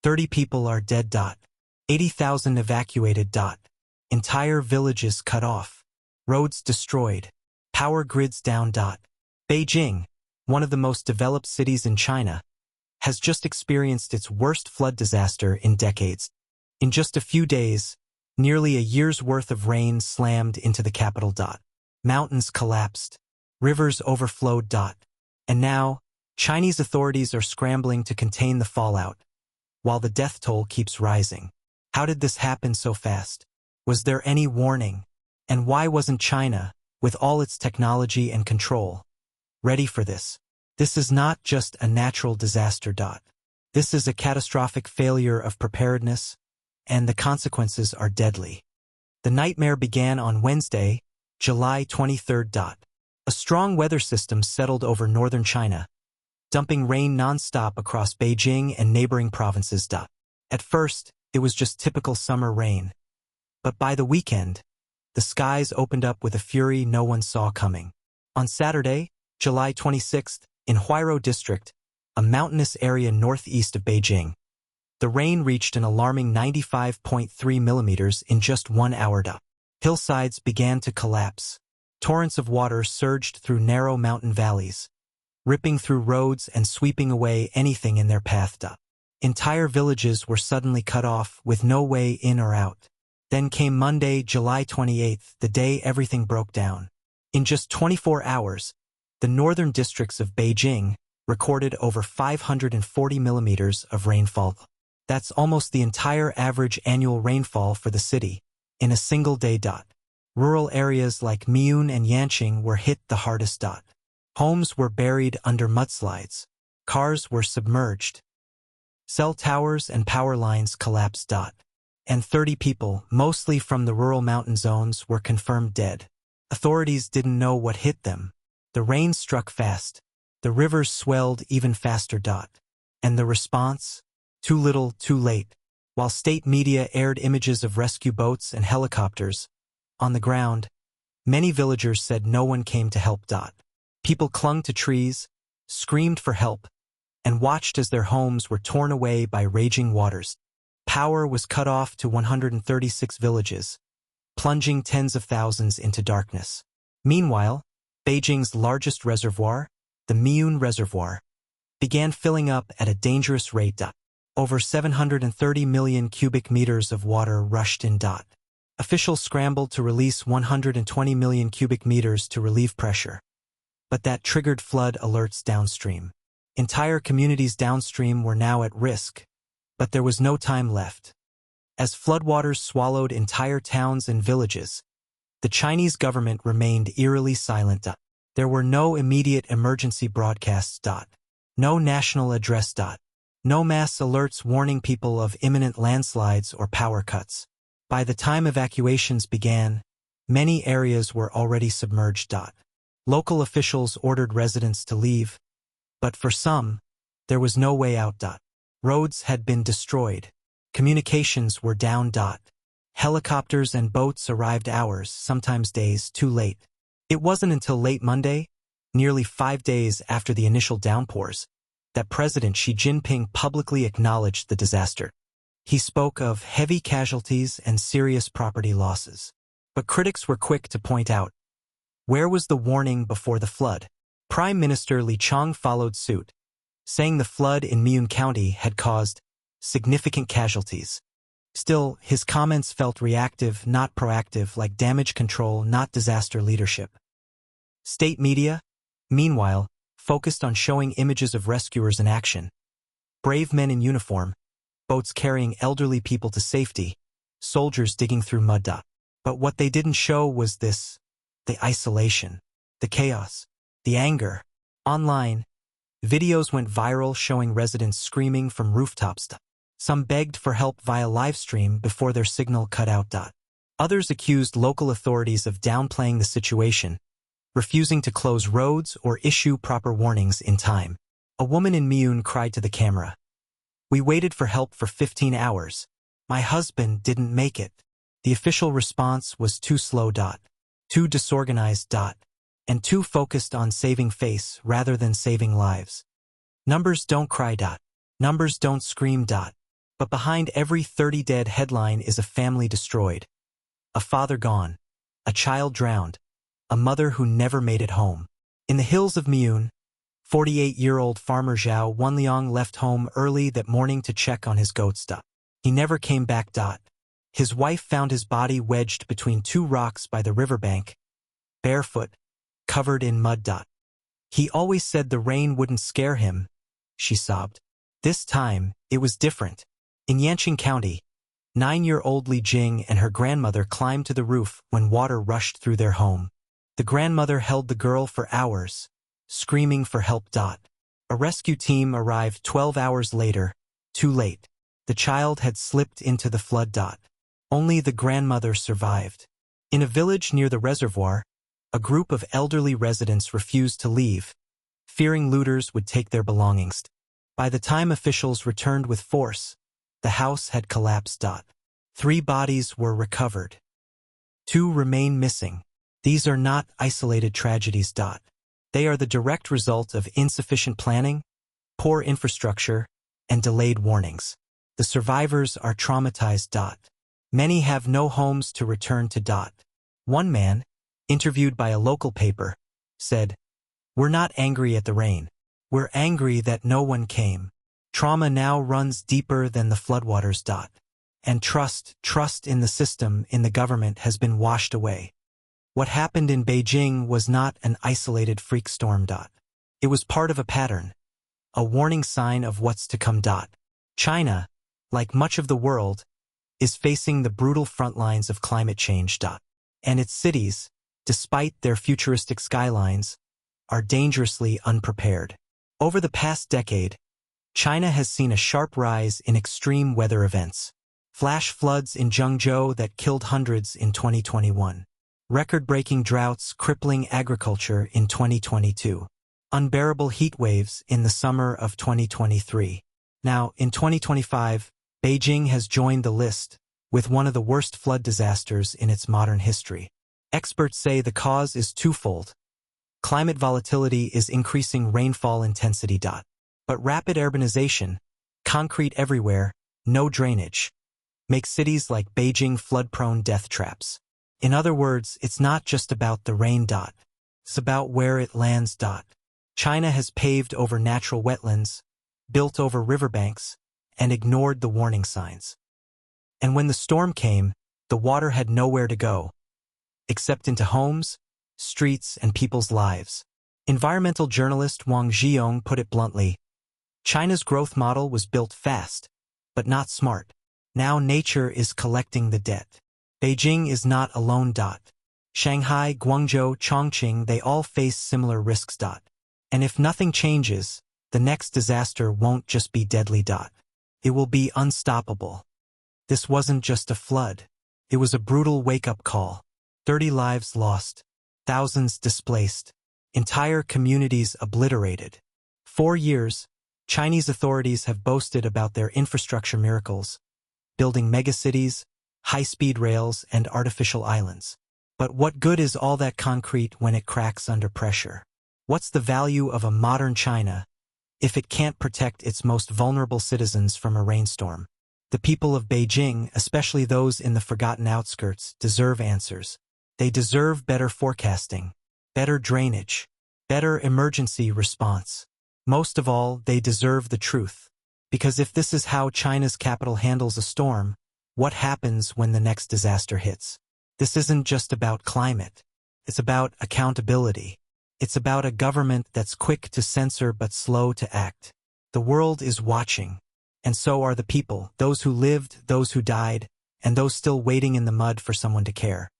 30 people are dead. 80,000 evacuated. Entire villages cut off. Roads destroyed. Power grids down. Beijing, one of the most developed cities in China, has just experienced its worst flood disaster in decades. In just a few days, nearly a year's worth of rain slammed into the capital. Mountains collapsed. Rivers overflowed. And now, Chinese authorities are scrambling to contain the fallout, while the death toll keeps rising. How did this happen so fast? Was there any warning? And why wasn't China, with all its technology and control, ready for this? This is not just a natural disaster. This is a catastrophic failure of preparedness, and the consequences are deadly. The nightmare began on Wednesday, July 23rd. A strong weather system settled over northern China, dumping rain non-stop across Beijing and neighboring provinces. At first, it was just typical summer rain. But by the weekend, the skies opened up with a fury no one saw coming. On Saturday, July 26th, in Huairou District, a mountainous area northeast of Beijing, the rain reached an alarming 95.3 millimeters in just 1 hour. Hillsides began to collapse. Torrents of water surged through narrow mountain valleys, ripping through roads and sweeping away anything in their path. Entire villages were suddenly cut off with no way in or out. Then came Monday, July 28th, the day everything broke down. In just 24 hours, the northern districts of Beijing recorded over 540 millimeters of rainfall. That's almost the entire average annual rainfall for the city, in a single day. Rural areas like Miyun and Yanqing were hit the hardest. Homes were buried under mudslides. Cars were submerged. Cell towers and power lines collapsed. And 30 people, mostly from the rural mountain zones, were confirmed dead. Authorities didn't know what hit them. The rain struck fast. The rivers swelled even faster. And the response? Too little, too late. While state media aired images of rescue boats and helicopters, on the ground, many villagers said no one came to help. People clung to trees, screamed for help, and watched as their homes were torn away by raging waters. Power was cut off to 136 villages, plunging tens of thousands into darkness. Meanwhile, Beijing's largest reservoir, the Miyun Reservoir, began filling up at a dangerous rate. Over 730 million cubic meters of water rushed in. Officials scrambled to release 120 million cubic meters to relieve pressure. But that triggered flood alerts downstream. Entire communities downstream were now at risk, but there was no time left. As floodwaters swallowed entire towns and villages, the Chinese government remained eerily silent. There were no immediate emergency broadcasts. No national address. No mass alerts warning people of imminent landslides or power cuts. By the time evacuations began, many areas were already submerged. Local officials ordered residents to leave, but for some, there was no way out. Roads had been destroyed. Communications were down. Helicopters and boats arrived hours, sometimes days, too late. It wasn't until late Monday, nearly 5 days after the initial downpours, that President Xi Jinping publicly acknowledged the disaster. He spoke of heavy casualties and serious property losses. But critics were quick to point out, where was the warning before the flood? Prime Minister Li Qiang followed suit, saying the flood in Miyun County had caused significant casualties. Still, his comments felt reactive, not proactive, like damage control, not disaster leadership. State media, meanwhile, focused on showing images of rescuers in action. Brave men in uniform, boats carrying elderly people to safety, soldiers digging through mud. But what they didn't show was this: the isolation, the chaos, the anger. Online, videos went viral showing residents screaming from rooftops. Some begged for help via livestream before their signal cut out. Others accused local authorities of downplaying the situation, refusing to close roads or issue proper warnings in time. A woman in Miyun cried to the camera, "We waited for help for 15 hours. My husband didn't make it." The official response was too slow. Too disorganized. And too focused on saving face rather than saving lives. Numbers don't cry. Numbers don't scream. But behind every 30 dead headline is a family destroyed, a father gone, a child drowned, a mother who never made it home. In the hills of Miyun, 48-year-old farmer Zhao Wenliang left home early that morning to check on his goats. He never came back. His wife found his body wedged between two rocks by the riverbank, barefoot, covered in mud. He always said the rain wouldn't scare him, she sobbed. This time, it was different. In Yanqing County, 9-year-old Li Jing and her grandmother climbed to the roof when water rushed through their home. The grandmother held the girl for hours, screaming for help. A rescue team arrived 12 hours later, too late. The child had slipped into the flood. Only the grandmother survived. In a village near the reservoir, a group of elderly residents refused to leave, fearing looters would take their belongings. By the time officials returned with force, the house had collapsed. 3 bodies were recovered. 2 remain missing. These are not isolated tragedies. They are the direct result of insufficient planning, poor infrastructure, and delayed warnings. The survivors are traumatized. Many have no homes to return to. One man, interviewed by a local paper, said, "We're not angry at the rain. We're angry that no one came. Trauma now runs deeper than the floodwaters. And trust in the system, in the government, has been washed away." What happened in Beijing was not an isolated freak storm. It was part of a pattern, a warning sign of what's to come. China, like much of the world, is facing the brutal front lines of climate change. And its cities, despite their futuristic skylines, are dangerously unprepared. Over the past decade, China has seen a sharp rise in extreme weather events. Flash floods in Zhengzhou that killed hundreds in 2021. Record-breaking droughts crippling agriculture in 2022. Unbearable heat waves in the summer of 2023. Now, in 2025, Beijing has joined the list, with one of the worst flood disasters in its modern history. Experts say the cause is twofold. Climate volatility is increasing rainfall intensity. But rapid urbanization, concrete everywhere, no drainage, makes cities like Beijing flood-prone death traps. In other words, it's not just about the rain. It's about where it lands. China has paved over natural wetlands, built over riverbanks, and ignored the warning signs. And when the storm came, the water had nowhere to go, except into homes, streets, and people's lives. Environmental journalist Wang Zhiyong put it bluntly, China's growth model was built fast, but not smart. Now nature is collecting the debt. Beijing is not alone. Shanghai, Guangzhou, Chongqing, they all face similar risks. And if nothing changes, the next disaster won't just be deadly. It will be unstoppable. This wasn't just a flood. It was a brutal wake-up call. 30 lives lost, thousands displaced, entire communities obliterated. 4 years, Chinese authorities have boasted about their infrastructure miracles, building megacities, high-speed rails, and artificial islands. But what good is all that concrete when it cracks under pressure? What's the value of a modern China if it can't protect its most vulnerable citizens from a rainstorm? The people of Beijing, especially those in the forgotten outskirts, deserve answers. They deserve better forecasting, better drainage, better emergency response. Most of all, they deserve the truth. Because if this is how China's capital handles a storm, what happens when the next disaster hits? This isn't just about climate. It's about accountability. It's about a government that's quick to censor but slow to act. The world is watching. And so are the people, those who lived, those who died, and those still waiting in the mud for someone to care.